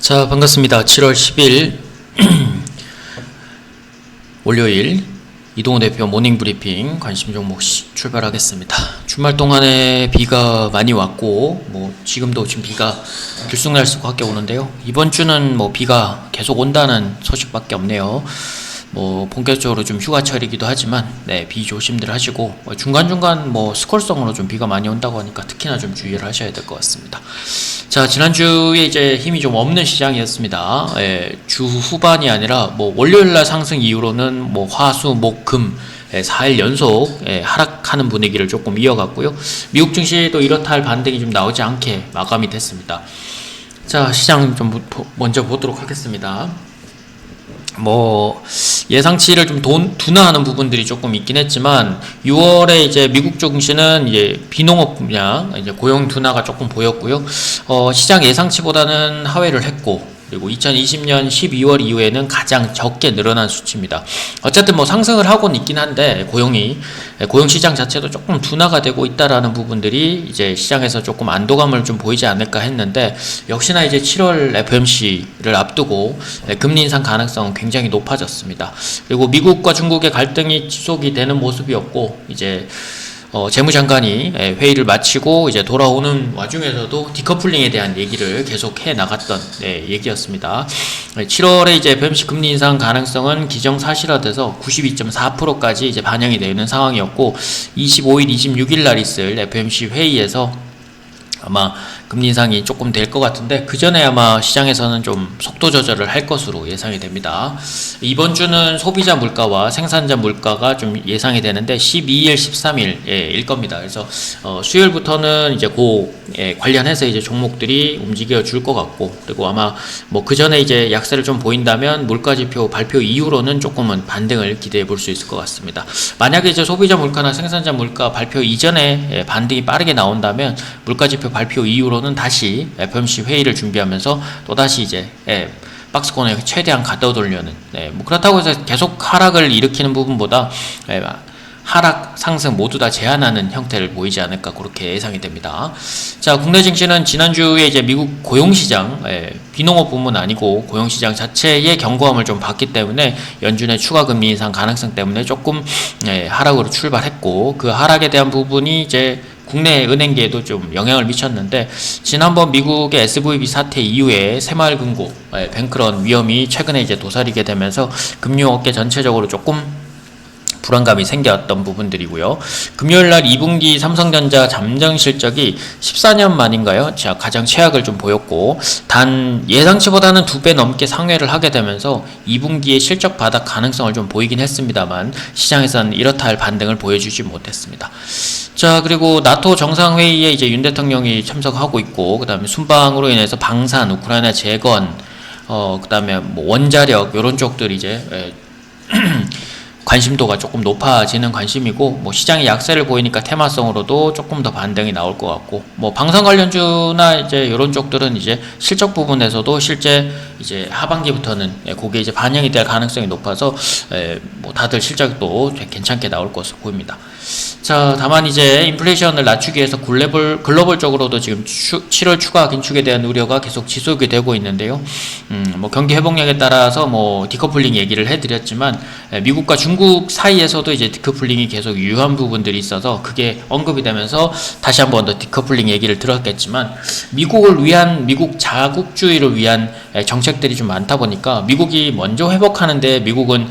자, 반갑습니다. 7월 10일 월요일 이동호 대표 모닝브리핑 관심 종목 출발하겠습니다. 주말 동안에 비가 많이 왔고 지금도 지금 비가 들쑥날쑥하게 오는데요. 이번 주는 비가 계속 온다는 소식밖에 없네요. 본격적으로 좀 휴가철이기도 하지만 비 조심들 하시고 중간중간 스콜성으로 좀 비가 많이 온다고 하니까 특히나 좀 주의를 하셔야 될 것 같습니다. 자, 지난주에 이제 힘이 좀 없는 시장이었습니다. 주 후반이 아니라 월요일날 상승 이후로는 화, 수, 목, 금 4일 연속 하락하는 분위기를 조금 이어갔고요. 미국 증시도 이렇다 할 반등이 좀 나오지 않게 마감이 됐습니다. 자, 시장 좀 먼저 보도록 하겠습니다. 예상치를 좀 둔화하는 부분들이 조금 있긴 했지만 6월에 이제 미국 증시는 이제 비농업 분야 이제 고용 둔화가 조금 보였고요. 시장 예상치보다는 하회를 했고, 그리고 2020년 12월 이후에는 가장 적게 늘어난 수치입니다. 어쨌든 상승을 하고는 있긴 한데 고용 시장 자체도 조금 둔화가 되고 있다라는 부분들이 이제 시장에서 조금 안도감을 좀 보이지 않을까 했는데, 역시나 이제 7월 FOMC를 앞두고 금리 인상 가능성은 굉장히 높아졌습니다. 그리고 미국과 중국의 갈등이 지속이 되는 모습이었고, 이제 재무장관이 회의를 마치고 이제 돌아오는 와중에서도 디커플링에 대한 얘기를 계속 해 나갔던 얘기였습니다. 7월에 이제 FOMC 금리 인상 가능성은 기정사실화돼서 92.4%까지 이제 반영이 되는 상황이었고, 25일, 26일 날 있을 FOMC 회의에서 아마 금리 인상이 조금 될 것 같은데, 그 전에 아마 시장에서는 좀 속도 조절을 할 것으로 예상이 됩니다. 이번 주는 소비자 물가와 생산자 물가가 좀 예상이 되는데 12일, 13일일 겁니다. 그래서 수요일부터는 이제 관련해서 이제 종목들이 움직여 줄 것 같고, 그리고 아마 그 전에 이제 약세를 좀 보인다면 물가지표 발표 이후로는 조금은 반등을 기대해 볼 수 있을 것 같습니다. 만약에 이제 소비자 물가나 생산자 물가 발표 이전에 반등이 빠르게 나온다면 물가지표 발표 이후로는 다시 FOMC 회의를 준비하면서 또다시 이제 박스권에 최대한 가둬두려는, 그렇다고 해서 계속 하락을 일으키는 부분보다 하락, 상승 모두 다 제한하는 형태를 보이지 않을까, 그렇게 예상이 됩니다. 자, 국내 증시는 지난주에 이제 미국 고용시장, 비농업 부문 아니고 고용시장 자체의 경고함을 좀 받기 때문에 연준의 추가 금리 인상 가능성 때문에 조금 하락으로 출발했고, 그 하락에 대한 부분이 이제 국내 은행계에도 좀 영향을 미쳤는데, 지난번 미국의 SVB 사태 이후에 새마을금고, 뱅크런 위험이 최근에 이제 도사리게 되면서 금융업계 전체적으로 조금 불안감이 생겼던 부분들이고요. 금요일날 2분기 삼성전자 잠정 실적이 14년 만인가요? 가장 최악을 좀 보였고, 단 예상치보다는 2배 넘게 상회를 하게 되면서 2분기에 실적 바닥 가능성을 좀 보이긴 했습니다만 시장에서는 이렇다 할 반등을 보여주지 못했습니다. 자, 그리고 나토 정상회의에 이제 윤 대통령이 참석하고 있고, 그 다음에 순방으로 인해서 방산, 우크라이나 재건, 그 다음에 원자력, 요런 쪽들이 이제 관심도가 조금 높아지는 관심이고, 시장의 약세를 보이니까 테마성으로도 조금 더 반등이 나올 것 같고, 방산 관련주나 이제 이런 쪽들은 이제 실적 부분에서도 실제 이제 하반기부터는 그게 이제 반영이 될 가능성이 높아서 다들 실적도 괜찮게 나올 것으로 보입니다. 자, 다만 이제 인플레이션을 낮추기 위해서 글로벌적으로도 지금 7월 추가 긴축에 대한 우려가 계속 지속이 되고 있는데요. 경기 회복력에 따라서 디커플링 얘기를 해드렸지만, 미국과 중국 사이에서도 이제 디커플링이 계속 유효한 부분들이 있어서 그게 언급이 되면서 다시 한번 더 디커플링 얘기를 들었겠지만, 미국 자국주의를 위한 정책들이 좀 많다 보니까 미국이 먼저 회복하는데 미국은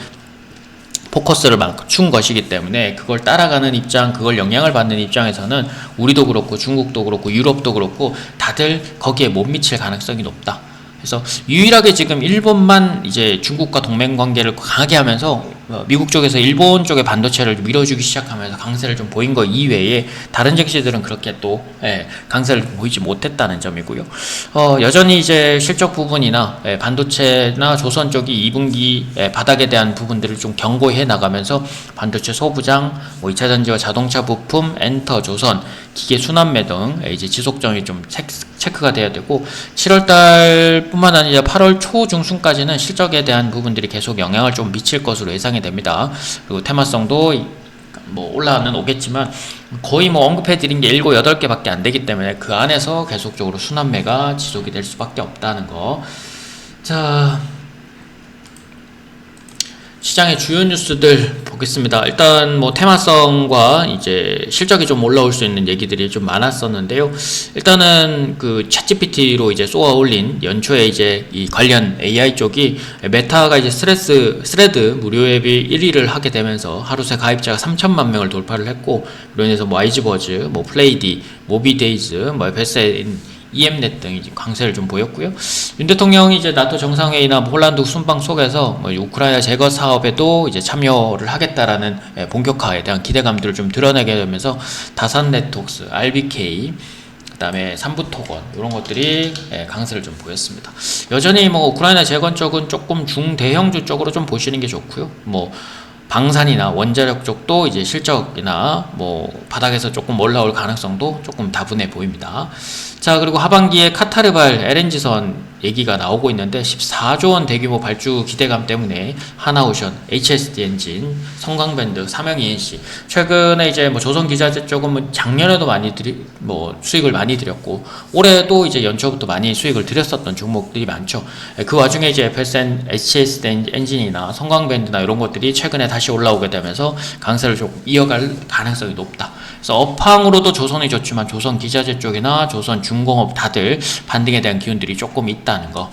포커스를 맞춘 것이기 때문에 그걸 따라가는 입장, 그걸 영향을 받는 입장에서는 우리도 그렇고 중국도 그렇고 유럽도 그렇고 다들 거기에 못 미칠 가능성이 높다. 그래서 유일하게 지금 일본만 이제 중국과 동맹 관계를 강하게 하면서 미국 쪽에서 일본 쪽의 반도체를 밀어주기 시작하면서 강세를 좀 보인 거 이외에 다른 증시들은 그렇게 또 강세를 보이지 못했다는 점이고요. 여전히 이제 실적 부분이나 반도체나 조선 쪽이 2분기 바닥에 대한 부분들을 좀 경고해 나가면서 반도체 소부장, 2차전지와 자동차 부품, 엔터, 조선, 기계 순환매 등 이제 지속성이 좀 체크가 돼야 되고, 7월달 뿐만 아니라 8월 초 중순까지는 실적에 대한 부분들이 계속 영향을 좀 미칠 것으로 예상이 됩니다. 그리고 테마성도 올라는 오겠지만 거의 언급해드린 게 7, 8개밖에 안 되기 때문에 그 안에서 계속적으로 순환매가 지속이 될 수밖에 없다는 거. 자, 시장의 주요 뉴스들 보겠습니다. 일단 뭐 테마성과 이제 실적이 좀 올라올 수 있는 얘기들이 좀 많았었는데요. 일단은 그 챗GPT로 이제 쏘아 올린 연초에 이제 이 관련 AI 쪽이 메타가 이제 스레드 무료 앱이 1위를 하게 되면서 하루 새 가입자가 3천만 명을 돌파를 했고, 그로 인해서 뭐 아이즈버즈, 뭐 플레이디, 모비데이즈, 뭐 베스인 EM넷 등이 강세를 좀 보였고요. 윤 대통령이 이제 나토 정상회의나 폴란드 순방 속에서 뭐 우크라이나 제거 사업에도 이제 참여를 하겠다라는 본격화에 대한 기대감들을 좀 드러내게 되면서 다산 네트웍스, RBK, 그다음에 삼부토건 이런 것들이 강세를 좀 보였습니다. 여전히 뭐 우크라이나 재건 쪽은 조금 중대형주 쪽으로 좀 보시는 게 좋고요. 뭐 방산이나 원자력 쪽도 이제 실적이나 뭐 바닥에서 조금 올라올 가능성도 조금 다분해 보입니다. 자, 그리고 하반기에 카타르발 LNG선 얘기가 나오고 있는데 14조 원 대규모 발주 기대감 때문에 하나오션, HSD 엔진, 성광밴드, 삼영 ENC 최근에 이제 뭐 조선기자재 쪽은 뭐 작년에도 많이 수익을 많이 드렸고 올해도 이제 연초부터 많이 수익을 드렸었던 종목들이 많죠. 그 와중에 이제 FSN, HSD 엔진이나 성광밴드나 이런 것들이 최근에 다시 올라오게 되면서 강세를 조금 이어갈 가능성이 높다. 그래서 업황으로도 조선이 좋지만 조선 기자재 쪽이나 조선 중공업 다들 반등에 대한 기운들이 조금 있다는 거.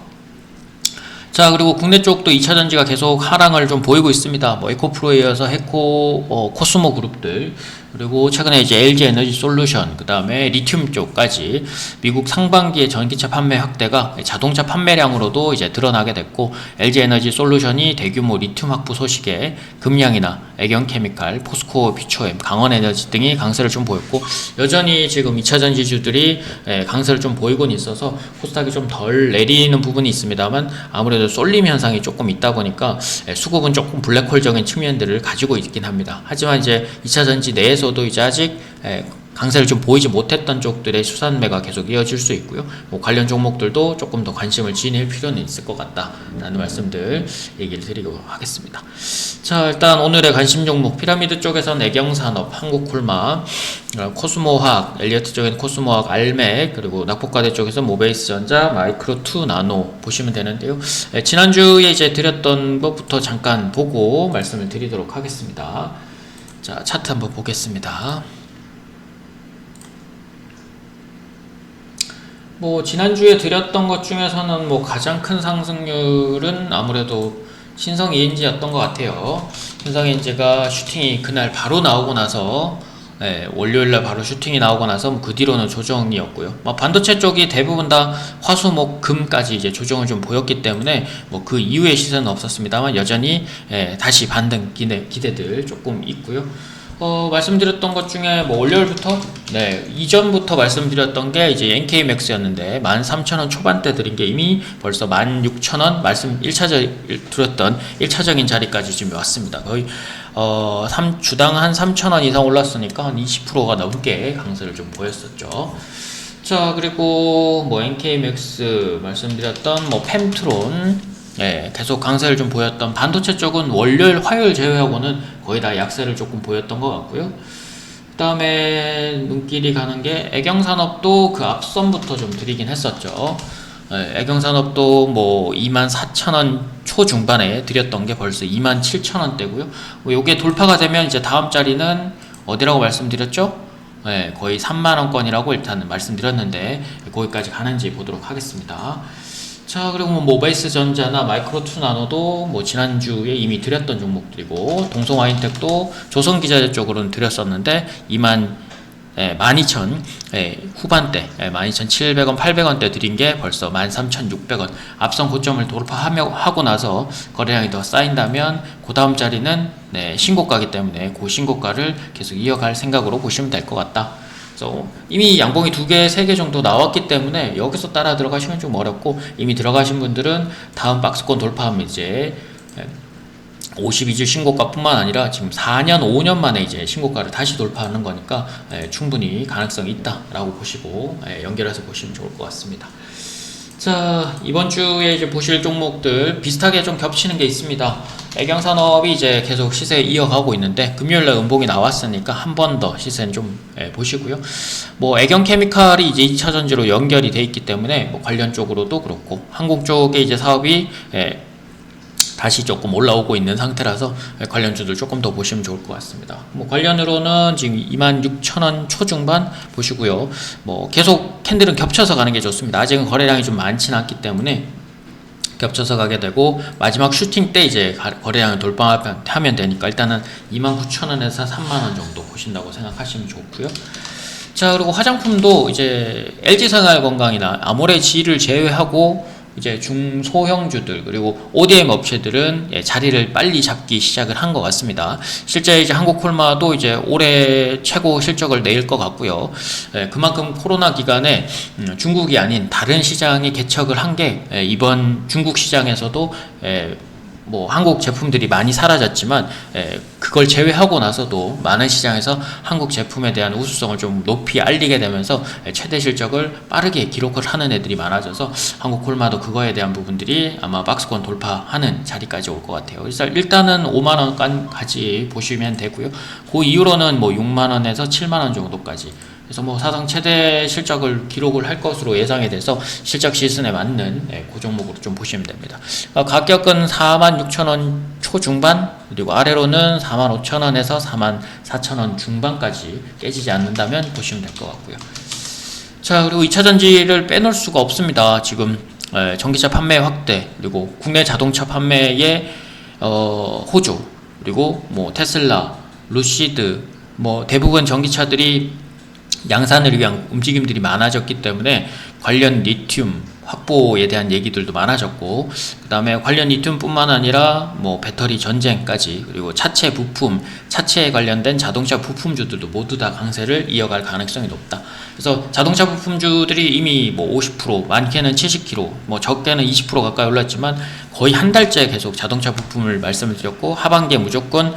자, 그리고 국내 쪽도 2차전지가 계속 하락을 좀 보이고 있습니다. 뭐 에코프로에 이어서 해코, 코스모 그룹들, 그리고 최근에 이제 LG 에너지 솔루션, 그 다음에 리튬 쪽까지 미국 상반기에 전기차 판매 확대가 자동차 판매량으로도 이제 드러나게 됐고, LG 에너지 솔루션이 대규모 리튬 확보 소식에 금량이나 애경케미칼, 포스코 비초엠, 강원에너지 등이 강세를 좀 보였고, 여전히 지금 2차전지주들이 강세를 좀 보이곤 있어서 코스닥이 좀 덜 내리는 부분이 있습니다만 아무래도 쏠림 현상이 조금 있다 보니까 수급은 조금 블랙홀적인 측면들을 가지고 있긴 합니다. 하지만 이제 2차전지 내에서도 이제 아직 강세를 좀 보이지 못했던 쪽들의 수산매가 계속 이어질 수 있고요. 뭐 관련 종목들도 조금 더 관심을 지닐 필요는 있을 것 같다라는 말씀들 얘기를 드리고 하겠습니다. 자, 일단 오늘의 관심 종목 피라미드 쪽에서는 애경산업, 한국콜마, 코스모화학, 엘리어트 쪽에는 코스모화학, 알맥, 그리고 낙폭과대 쪽에서 모베이스전자, 마이크로2 나노 보시면 되는데요. 지난주에 이제 드렸던 것부터 잠깐 보고 말씀을 드리도록 하겠습니다. 자, 차트 한번 보겠습니다. 뭐 지난주에 드렸던 것 중에서는 뭐 가장 큰 상승률은 아무래도 신성 ENG였던 것 같아요. 신성 ENG가 슈팅이 그날 바로 나오고 나서 월요일날 바로 슈팅이 나오고 나서 그 뒤로는 조정이었고요. 뭐 반도체 쪽이 대부분 다 화수, 목, 금까지 이제 조정을 좀 보였기 때문에 뭐 그 이후의 시세는 없었습니다만 여전히 다시 반등 기대들 조금 있고요. 말씀드렸던 것 중에 뭐 월요일부터 이전부터 말씀드렸던 게 이제 NK맥스였는데 13,000원 초반대 드린 게 이미 벌써 16,000원 말씀 1차적 드렸던 1차적인 자리까지 지금 왔습니다. 거의 주당 한 3,000원 이상 올랐으니까 한 20%가 넘게 강세를 좀 보였었죠. 자, 그리고 뭐 NK맥스 말씀드렸던 뭐 펜트론 계속 강세를 좀 보였던 반도체 쪽은 월요일, 화요일 제외하고는 거의 다 약세를 조금 보였던 것 같고요. 그 다음에 눈길이 가는 게 애경산업도 그 앞선부터 좀 드리긴 했었죠. 애경산업도 뭐 24,000원 초중반에 드렸던 게 벌써 27,000원대고요. 요게 돌파가 되면 이제 다음 자리는 어디라고 말씀드렸죠? 거의 3만원권이라고 일단 말씀드렸는데 거기까지 가는지 보도록 하겠습니다. 자, 그리고 뭐 모베이스 전자나 마이크로2 나노도 뭐 지난주에 이미 드렸던 종목들이고, 동성화인텍도 조선기자재 쪽으로는 드렸었는데 12,000 후반대 12,700원 800원대 드린 게 벌써 13,600원 앞선 고점을 돌파하고 나서 거래량이 더 쌓인다면 그 다음 자리는 신고가이기 때문에 그 신고가를 계속 이어갈 생각으로 보시면 될 것 같다. 그래서 이미 양봉이 2개, 3개 정도 나왔기 때문에 여기서 따라 들어가시면 좀 어렵고, 이미 들어가신 분들은 다음 박스권 돌파하면 이제 52주 신고가 뿐만 아니라 지금 4년, 5년 만에 이제 신고가를 다시 돌파하는 거니까 충분히 가능성이 있다라고 보시고 연결해서 보시면 좋을 것 같습니다. 자, 이번 주에 이제 보실 종목들 비슷하게 좀 겹치는 게 있습니다. 애경 산업이 이제 계속 시세 이어가고 있는데 금요일날 음봉이 나왔으니까 한 번 더 시세는 좀 보시고요. 뭐 애경 케미칼이 이제 2차 전지로 연결이 돼 있기 때문에 뭐 관련 쪽으로도 그렇고 항공 쪽에 이제 사업이 다시 조금 올라오고 있는 상태라서 관련주들 조금 더 보시면 좋을 것 같습니다. 뭐 관련으로는 지금 26,000원 초중반 보시고요. 뭐 계속 캔들은 겹쳐서 가는 게 좋습니다. 아직은 거래량이 좀 많지는 않기 때문에 겹쳐서 가게 되고 마지막 슈팅 때 이제 거래량을 돌파하면 되니까 일단은 29,000원에서 3만원 정도 보신다고 생각하시면 좋고요. 자, 그리고 화장품도 이제 LG생활건강이나 아모레지를 제외하고 이제 중소형주들 그리고 ODM 업체들은 자리를 빨리 잡기 시작을 한 것 같습니다. 실제 이제 한국콜마도 이제 올해 최고 실적을 낼 것 같고요. 그만큼 코로나 기간에 중국이 아닌 다른 시장에 개척을 한 게 이번 중국 시장에서도 뭐 한국 제품들이 많이 사라졌지만 그걸 제외하고 나서도 많은 시장에서 한국 제품에 대한 우수성을 좀 높이 알리게 되면서 최대 실적을 빠르게 기록을 하는 애들이 많아져서 한국콜마도 그거에 대한 부분들이 아마 박스권 돌파하는 자리까지 올 것 같아요. 일단은 5만원까지 보시면 되고요. 그 이후로는 뭐 6만원에서 7만원 정도까지, 그래서 뭐 사상 최대 실적을 기록을 할 것으로 예상이 돼서 실적 시즌에 맞는 그 종목으로 좀 보시면 됩니다. 가격은 46,000원 초중반, 그리고 아래로는 45,000원에서 44,000원 중반까지 깨지지 않는다면 보시면 될 것 같고요. 자, 그리고 2차전지를 빼놓을 수가 없습니다. 지금 전기차 판매 확대, 그리고 국내 자동차 판매의 호조, 그리고 뭐 테슬라, 루시드, 뭐 대부분 전기차들이 양산을 위한 움직임들이 많아졌기 때문에 관련 리튬 확보에 대한 얘기들도 많아졌고, 그 다음에 관련 리튬뿐만 아니라 뭐 배터리 전쟁까지, 그리고 차체 부품, 차체에 관련된 자동차 부품주들도 모두 다 강세를 이어갈 가능성이 높다. 그래서 자동차 부품주들이 이미 뭐 50%, 많게는 70kg, 뭐 적게는 20% 가까이 올랐지만 거의 한 달째 계속 자동차 부품을 말씀을 드렸고, 하반기에 무조건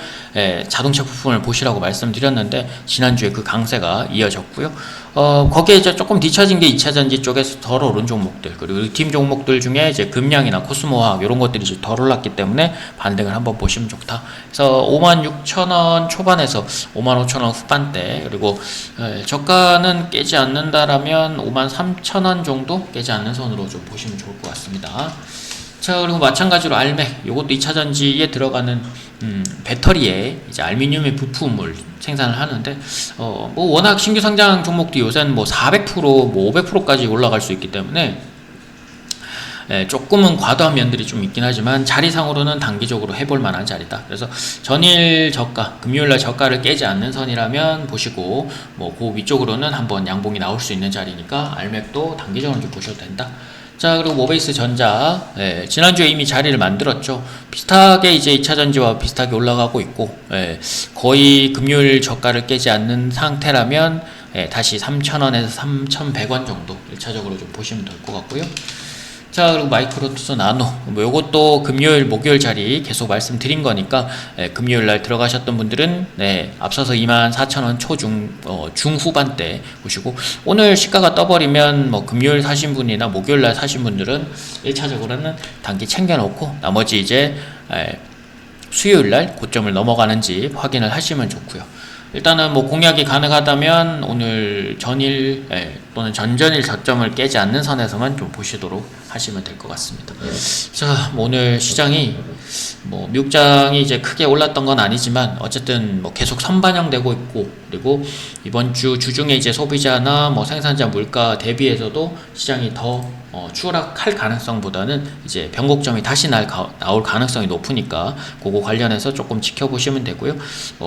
자동차 부품을 보시라고 말씀드렸는데 지난주에 그 강세가 이어졌고요. 거기에 이제 조금 뒤처진 게 2차전지 쪽에서 덜 오른 종목들, 그리고 리튬 종목들 중에 이제 금량이나 코스모화학 이런 것들이 이제 덜 올랐기 때문에 반등을 한번 보시면 좋다. 그래서 56,000원 초반에서 55,000원 후반대, 그리고 저가는 깨지 않는다라면 53,000원 정도 깨지 않는 선으로 좀 보시면 좋을 것 같습니다. 자, 그리고 마찬가지로 알맥, 요것도 2차전지에 들어가는 배터리에 이제 알루미늄의 부품을 생산을 하는데 뭐 워낙 신규 상장 종목도 요새는 뭐 400%, 뭐 500%까지 올라갈 수 있기 때문에 조금은 과도한 면들이 좀 있긴 하지만 자리상으로는 단기적으로 해볼 만한 자리다. 그래서 전일 저가, 금요일날 저가를 깨지 않는 선이라면 보시고, 뭐 그 위쪽으로는 한번 양봉이 나올 수 있는 자리니까 알맥도 단기적으로 좀 보셔도 된다. 자, 그리고 모베이스 전자, 지난주에 이미 자리를 만들었죠. 비슷하게 이제 2차전지와 비슷하게 올라가고 있고, 거의 금요일 저가를 깨지 않는 상태라면 다시 3,000원에서 3,100원 정도 1차적으로 좀 보시면 될 것 같고요. 자, 그리고 마이크로투스 나노, 뭐 요것도 금요일 목요일 자리 계속 말씀드린 거니까 금요일 날 들어가셨던 분들은 앞서서 24,000원 중후반대 보시고, 오늘 시가가 떠버리면 뭐 금요일 사신 분이나 목요일 날 사신 분들은 1차적으로는 단기 챙겨 놓고 나머지 이제 수요일 날 고점을 넘어가는지 확인을 하시면 좋고요. 일단은 뭐 공략이 가능하다면 오늘 전일 또는 전전일 저점을 깨지 않는 선에서만 좀 보시도록 하시면 될 것 같습니다. 자, 뭐 오늘 시장이 뭐 미국장이 이제 크게 올랐던 건 아니지만 어쨌든 뭐 계속 선반영되고 있고, 그리고 이번 주 주중에 이제 소비자나 뭐 생산자 물가 대비해서도 시장이 더 추락할 가능성보다는 이제 변곡점이 다시 나올 가능성이 높으니까 그거 관련해서 조금 지켜보시면 되고요.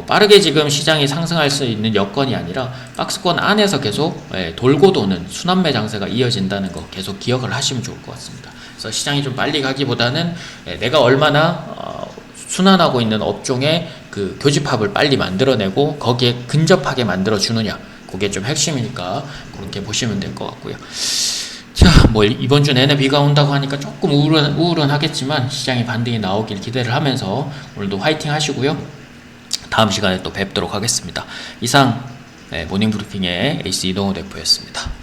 빠르게 지금 시장이 상승할 수 있는 여건이 아니라 박스권 안에서 계속 돌고 도는 순환매 장세가 이어진다는 거 계속 기억을 하시면 좋을 것 같습니다. 그래서 시장이 좀 빨리 가기보다는 내가 얼마나 순환하고 있는 업종의 그 교집합을 빨리 만들어내고 거기에 근접하게 만들어 주느냐, 그게 좀 핵심이니까 그렇게 보시면 될 것 같고요. 자, 뭐 이번 주 내내 비가 온다고 하니까 조금 우울하겠지만 시장이 반등이 나오길 기대를 하면서 오늘도 화이팅 하시고요. 다음 시간에 또 뵙도록 하겠습니다. 이상 모닝브리핑의 에이스 이동호 대표였습니다.